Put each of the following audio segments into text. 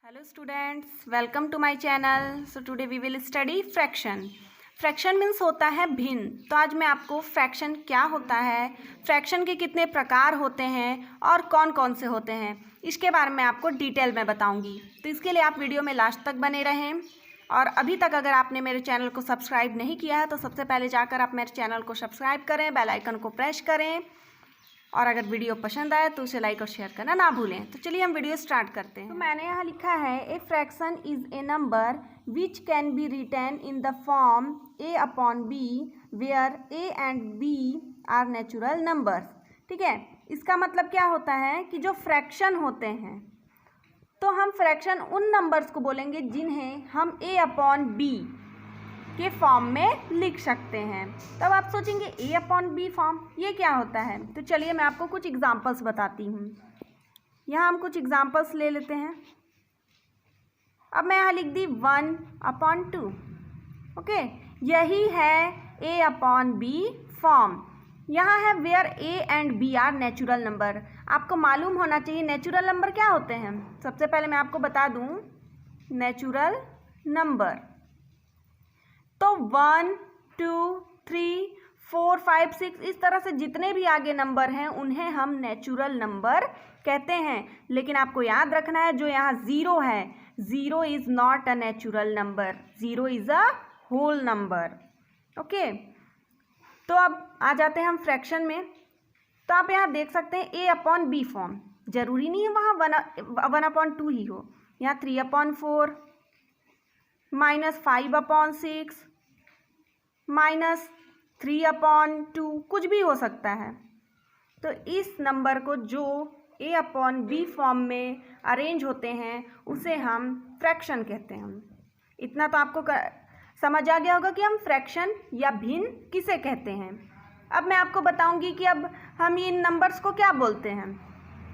Hello students, welcome to my channel. So today we will study fraction. Fraction means होता है भिन्न. तो आज मैं आपको फ्रैक्शन क्या होता है, फ्रैक्शन के कितने प्रकार होते हैं और कौन कौन से होते हैं, इसके बारे में आपको डिटेल में बताऊंगी. तो इसके लिए आप वीडियो में लास्ट तक बने रहें. और अभी तक अगर आपने मेरे चैनल को सब्सक्राइब नहीं किया है तो सबसे पहले जाकर आप मेरे चैनल को सब्सक्राइब करें, बेल आइकन को प्रेस करें और अगर वीडियो पसंद आए तो उसे लाइक और शेयर करना ना भूलें. तो चलिए हम वीडियो स्टार्ट करते हैं. तो मैंने यहाँ लिखा है a fraction is a number which can be written in the form a upon b where a and b are natural numbers. ठीक है, इसका मतलब क्या होता है कि जो फ्रैक्शन होते हैं तो हम फ्रैक्शन उन नंबर्स को बोलेंगे जिन्हें हम a अपॉन b के फॉर्म में लिख सकते हैं. तब आप सोचेंगे ए अपॉन बी फॉर्म ये क्या होता है. तो चलिए मैं आपको कुछ एग्जांपल्स बताती हूँ. यहाँ हम कुछ एग्जांपल्स ले लेते हैं. अब मैं यहाँ लिख दी 1 अपॉन 2. ओके, यही है ए अपॉन बी फॉर्म. यहाँ है where A and B are natural number. आपको मालूम होना चाहिए नेचुरल नंबर क्या होते हैं. सबसे पहले मैं आपको बता दूँ नेचुरल नंबर. तो 1 2 3 4 5 6 इस तरह से जितने भी आगे नंबर हैं उन्हें हम नेचुरल नंबर कहते हैं. लेकिन आपको याद रखना है जो यहाँ ज़ीरो है, zero is not a natural number, zero is a whole number. Okay, तो अब आ जाते हैं हम फ्रैक्शन में. तो आप यहाँ देख सकते हैं ए अपॉन बी फॉर्म. ज़रूरी नहीं है वहाँ 1 अपॉन 2 ही हो. यहाँ 3 upon 4 minus 5 upon 6 minus 3 upon 2 कुछ भी हो सकता है. तो इस नंबर को जो ए अपॉन बी फॉर्म में अरेंज होते हैं उसे हम फ्रैक्शन कहते हैं. इतना तो आपको समझ आ गया होगा कि हम फ्रैक्शन या भिन्न किसे कहते हैं. अब मैं आपको बताऊंगी कि अब हम इन नंबर्स को क्या बोलते हैं.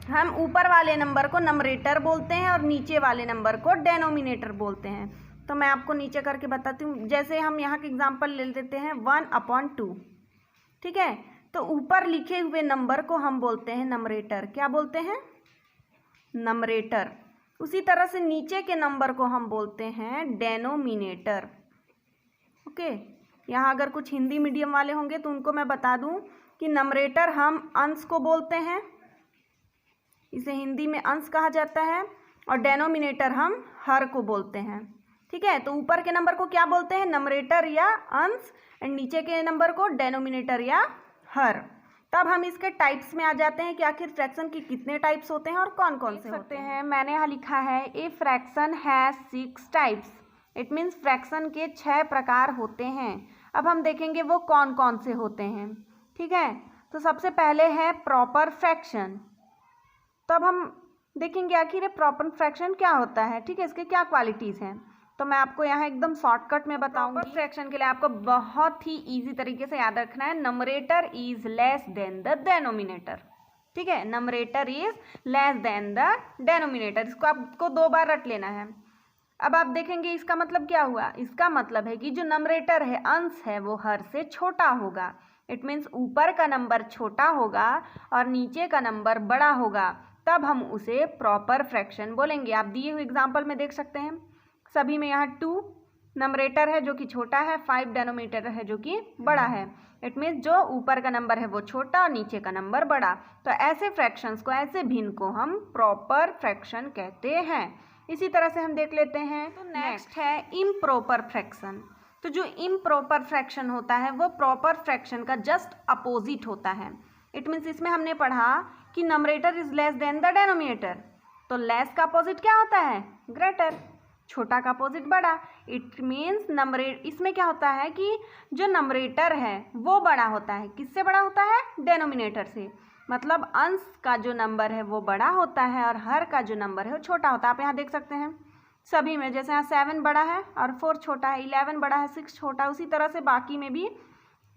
हम ऊपर वाले नंबर को नंबरेटर बोलते हैं और नीचे वाले नंबर को डेनोमिनेटर बोलते हैं. तो मैं आपको नीचे करके बताती हूँ. जैसे हम यहाँ के एग्जांपल ले लेते हैं 1 अपॉन 2. ठीक है, तो ऊपर लिखे हुए नंबर को हम बोलते हैं नंबरेटर. क्या बोलते हैं? नंबरेटर. उसी तरह से नीचे के नंबर को हम बोलते हैं डेनोमिनेटर. ओके, यहाँ अगर कुछ हिंदी मीडियम वाले होंगे तो उनको मैं बता दूँ कि नंबरेटर हम अंश को बोलते हैं, इसे हिंदी में अंश कहा जाता है, और डेनोमिनेटर हम हर को बोलते हैं. ठीक है, तो ऊपर के नंबर को क्या बोलते हैं? नंबरेटर या अंश, एंड नीचे के नंबर को डेनोमिनेटर या हर. तब हम इसके टाइप्स में आ जाते हैं कि आखिर फ्रैक्शन के कितने टाइप्स होते हैं और कौन कौन से होते हैं. मैंने यहाँ लिखा है a fraction has 6 types. It means fraction के 6 प्रकार होते हैं. अब हम देखेंगे वो कौन कौन से होते हैं. ठीक है, तो सबसे पहले है प्रॉपर फ्रैक्शन. तो अब हम देखेंगे आखिर प्रॉपर फ्रैक्शन क्या होता है. ठीक है, इसके क्या क्वालिटीज़ हैं. तो मैं आपको यहाँ एकदम शॉर्टकट में बताऊंगी. प्रॉपर फ्रैक्शन के लिए आपको बहुत ही इजी तरीके से याद रखना है numerator is less then the denominator. ठीक है, numerator is less then the denominator. इसको आपको 2 बार रट लेना है. अब आप देखेंगे इसका मतलब क्या हुआ. इसका मतलब है कि जो नंबरेटर है, अंश है, वो हर से छोटा होगा. इट मीन्स ऊपर का नंबर छोटा होगा और नीचे का नंबर बड़ा होगा. तब हम उसे प्रॉपर फ्रैक्शन बोलेंगे. आप दिए हुए एग्जाम्पल में देख सकते हैं सभी में यहाँ 2 नंबरेटर है जो कि छोटा है, 5 डेनोमिनेटर है जो कि बड़ा है. इट मीन्स जो ऊपर का नंबर है वो छोटा और नीचे का नंबर बड़ा. तो ऐसे फ्रैक्शंस को, ऐसे भिन्न को हम प्रॉपर फ्रैक्शन कहते हैं. इसी तरह से हम देख लेते हैं. तो नेक्स्ट है इम्प्रॉपर फ्रैक्शन. तो जो इम्प्रॉपर फ्रैक्शन होता है वो प्रॉपर फ्रैक्शन का जस्ट अपोजिट होता है. इट मीन्स इसमें हमने पढ़ा कि numerator is less then the denominator. तो लेस का अपोजिट क्या होता है? ग्रेटर. छोटा का अपोजिट बड़ा. इट मीन्स इसमें क्या होता है कि जो नंबरेटर है वो बड़ा होता है. किससे बड़ा होता है? डेनोमिनेटर से. मतलब अंश का जो नंबर है वो बड़ा होता है और हर का जो नंबर है वो छोटा होता है. आप यहाँ देख सकते हैं सभी में, जैसे यहाँ 7 बड़ा है और 4 छोटा है, 11 बड़ा है, 6 छोटा. उसी तरह से बाकी में भी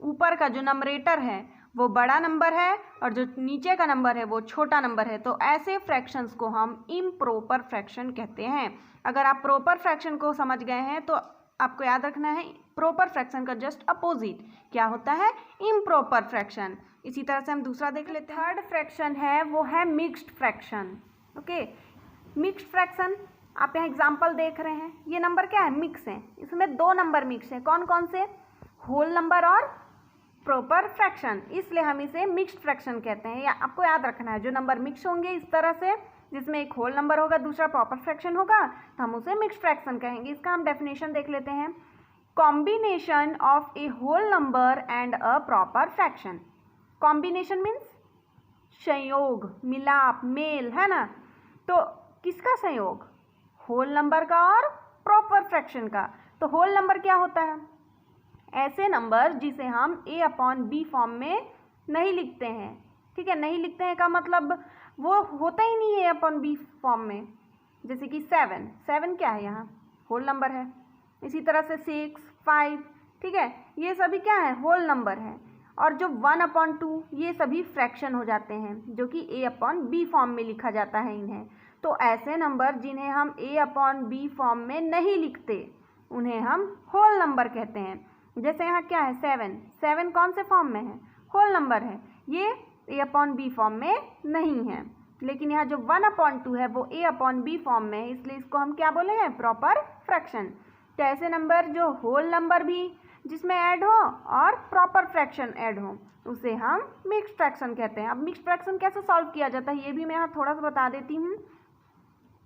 ऊपर का जो नंबरेटर है वो बड़ा नंबर है और जो नीचे का नंबर है वो छोटा नंबर है. तो ऐसे फ्रैक्शंस को हम इम्प्रॉपर फ्रैक्शन कहते हैं. अगर आप प्रॉपर फ्रैक्शन को समझ गए हैं तो आपको याद रखना है प्रॉपर फ्रैक्शन का जस्ट अपोजिट क्या होता है? Improper fraction. इसी तरह से हम दूसरा देख लेते हैं. थर्ड फ्रैक्शन है वो है mixed fraction. Okay, mixed fraction आप यहाँ एग्जाम्पल देख रहे हैं, ये नंबर क्या है, मिक्स है, इसमें दो नंबर मिक्स है, कौन कौन से, होल नंबर और प्रॉपर फ्रैक्शन, इसलिए हम इसे मिक्स्ड फ्रैक्शन कहते हैं। या आपको याद रखना है, जो नंबर मिक्स होंगे इस तरह से, जिसमें एक होल नंबर होगा दूसरा प्रॉपर फ्रैक्शन होगा, तो हम उसे मिक्स्ड फ्रैक्शन कहेंगे। इसका हम डेफिनेशन देख लेते हैं, combination of a whole number and a proper fraction. Combination means संयोग, मिलाप, मेल, है ना। तो किसका संयोग, होल नंबर का और प्रॉपर फ्रैक्शन का। तो होल नंबर क्या होता है, ऐसे नंबर जिसे हम a/b फॉर्म में नहीं लिखते हैं, ठीक है। नहीं लिखते हैं का मतलब वो होता ही नहीं है a/b फॉर्म में। जैसे कि 7 क्या है, यहाँ होल नंबर है। इसी तरह से 6, 5, ठीक है, ये सभी क्या है, होल नंबर है। और जो 1/2 ये सभी फ्रैक्शन हो जाते हैं, जो कि a/b फॉर्म में लिखा जाता है इन्हें। तो ऐसे नंबर जिन्हें हम a/b फॉर्म में नहीं लिखते उन्हें हम होल नंबर कहते हैं। जैसे यहाँ क्या है, 7 कौन से फॉर्म में है, होल नंबर है, ये a/b फॉर्म में नहीं है। लेकिन यहाँ जो 1/2 है वो a/b फॉर्म में है, इसलिए इसको हम क्या बोलेंगे, प्रॉपर फ्रैक्शन। तो ऐसे नंबर जो होल नंबर भी जिसमें ऐड हो और प्रॉपर फ्रैक्शन ऐड हो उसे हम मिक्स्ड फ्रैक्शन कहते हैं। अब मिक्स्ड फ्रैक्शन कैसे सॉल्व किया जाता है ये भी मैं यहाँ थोड़ा सा बता देती हूँ।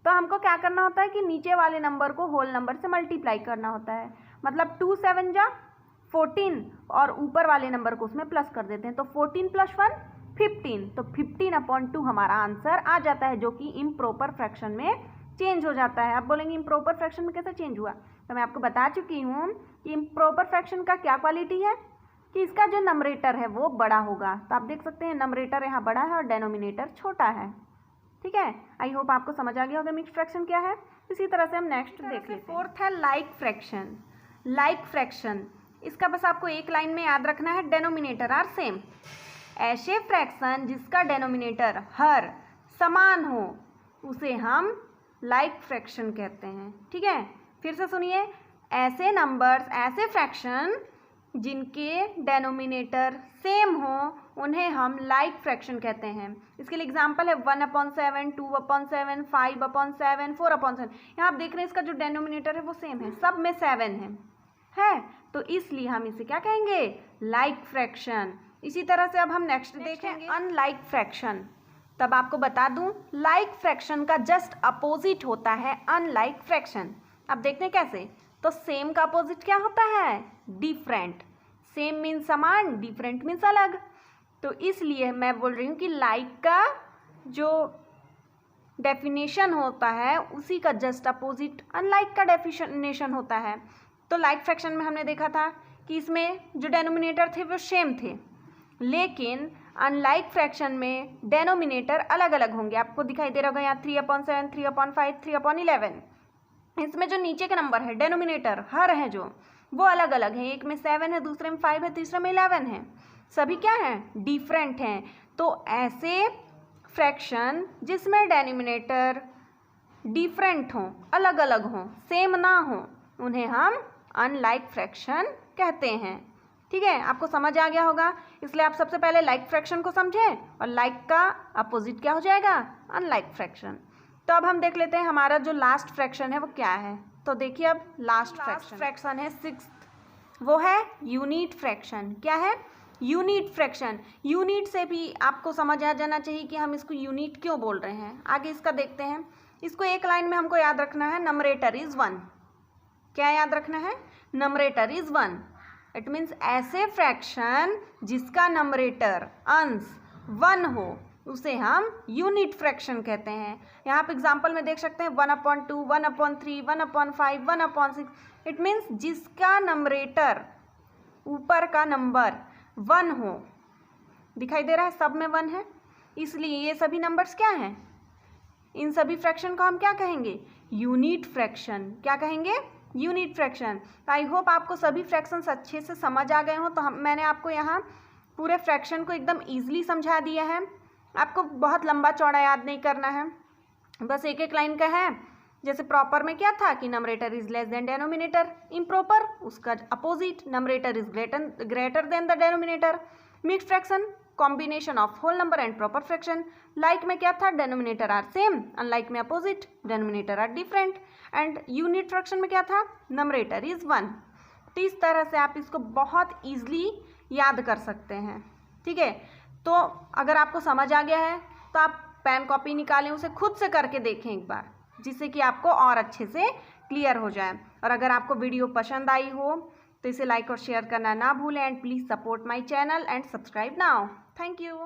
तो हमको क्या करना होता है कि नीचे वाले नंबर को होल नंबर से मल्टीप्लाई करना होता है, मतलब 2 7 जा 14 और ऊपर वाले नंबर को उसमें प्लस कर देते हैं। तो 14 + 1 15, तो 15/2 हमारा आंसर आ जाता है, जो कि इम्प्रॉपर फ्रैक्शन में चेंज हो जाता है। आप बोलेंगे इम्प्रॉपर फ्रैक्शन में कैसे चेंज हुआ, तो मैं आपको बता चुकी हूँ कि इम्प्रॉपर फ्रैक्शन का क्या क्वालिटी है कि इसका जो नंबरेटर है वो बड़ा होगा। तो आप देख सकते हैं नंबरेटर यहाँ बड़ा है और डेनोमिनेटर छोटा है, ठीक है। आई होप आपको समझ आ गया होगा मिक्स्ड फ्रैक्शन क्या है। इसी तरह से हम नेक्स्ट देख लेते हैं। फोर्थ है लाइक फ्रैक्शन। लाइक फ्रैक्शन, इसका बस आपको एक लाइन में याद रखना है, डेनोमिनेटर आर सेम। ऐसे फ्रैक्शन जिसका डेनोमिनेटर हर समान हो उसे हम लाइक फ्रैक्शन कहते हैं, ठीक है। फिर से सुनिए, ऐसे नंबर्स, ऐसे फ्रैक्शन जिनके डेनोमिनेटर सेम हो उन्हें हम लाइक फ्रैक्शन कहते हैं। इसके लिए एग्जांपल है 1/7, 2/7, 5/7, 4/7। यहाँ आप देख रहे हैं इसका जो डेनोमिनेटर है वो सेम है, सब में 7 है, तो इसलिए हम इसे क्या कहेंगे, लाइक फ्रैक्शन। इसी तरह से अब हम नेक्स्ट देखेंगे अनलाइक फ्रैक्शन। तब आपको बता दूं, लाइक फ्रैक्शन का जस्ट अपोजिट होता है अनलाइक फ्रैक्शन। अब देखते हैं कैसे। तो सेम का अपोजिट क्या होता है, डिफरेंट। सेम मीन्स समान, डिफरेंट मीन्स अलग। तो इसलिए मैं बोल रही हूँ कि लाइक का जो डेफिनेशन होता है उसी का जस्ट अपोजिट अनलाइक का डेफिनेशन होता है। तो लाइक फ्रैक्शन में हमने देखा था कि इसमें जो डेनोमिनेटर थे वो सेम थे, लेकिन अनलाइक फ्रैक्शन में डेनोमिनेटर अलग अलग होंगे। आपको दिखाई दे रहा होगा यहाँ 3/7, 3/5, 3/11। इसमें जो नीचे के नंबर है डेनोमिनेटर हर है जो वो अलग अलग है, एक में 7 है, दूसरे में 5 है, तीसरे में 11 है, सभी क्या हैं, डिफरेंट हैं। तो ऐसे फ्रैक्शन जिसमें डेनोमिनेटर डिफरेंट हों, अलग अलग हों, सेम ना हो, उन्हें हम अनलाइक फ्रैक्शन कहते हैं, ठीक है। आपको समझ आ गया होगा। इसलिए आप सबसे पहले लाइक फ्रैक्शन को समझें और लाइक का अपोजिट क्या हो जाएगा, अनलाइक फ्रैक्शन। तो अब हम देख लेते हैं हमारा जो लास्ट फ्रैक्शन है वो क्या है। तो देखिए अब लास्ट फ्रैक्शन है 6th, वो है यूनिट फ्रैक्शन। क्या है, यूनिट फ्रैक्शन। यूनिट से भी आपको समझ आ जाना चाहिए कि हम इसको यूनिट क्यों बोल रहे हैं। आगे इसका देखते हैं। इसको एक लाइन में हमको याद रखना है, नंबरेटर इज 1। क्या याद रखना है, नंबरेटर इज 1। इट मीन्स ऐसे फ्रैक्शन जिसका नंबरेटर अंश 1 हो उसे हम यूनिट फ्रैक्शन कहते हैं। यहाँ आप एग्जाम्पल में देख सकते हैं 1/2, 1/3, 1/5, 1/6। इट मीन्स जिसका नंबरेटर ऊपर का नंबर 1 हो, दिखाई दे रहा है सब में 1 है, इसलिए ये सभी नंबर्स क्या हैं, इन सभी फ्रैक्शन को हम क्या कहेंगे, यूनिट फ्रैक्शन। क्या कहेंगे, यूनिट फ्रैक्शन। आई होप आपको सभी फ्रैक्शंस अच्छे से समझ आ गए हों। तो मैंने आपको यहाँ पूरे फ्रैक्शन को एकदम ईजिली समझा दिया है। आपको बहुत लंबा चौड़ा याद नहीं करना है, बस एक एक लाइन का है। जैसे प्रॉपर में क्या था कि numerator is less than denominator, improper उसका opposite numerator is greater than the denominator. Mixed fraction combination of whole number and proper fraction. Like में क्या था, डेनोमिनेटर आर सेम, अनलाइक में opposite, denominator are different. And unit fraction में क्या था, numerator is 1। तो इस तरह से आप इसको बहुत ईजिली याद कर सकते हैं। ठीक है, तो अगर आपको समझ आ गया है तो आप पेन कॉपी निकालें, उसे खुद से करके देखें एक बार, जिससे कि आपको और अच्छे से क्लियर हो जाए। और अगर आपको वीडियो पसंद आई हो तो इसे लाइक और शेयर करना ना भूलें। And please support my channel and subscribe now. Thank you.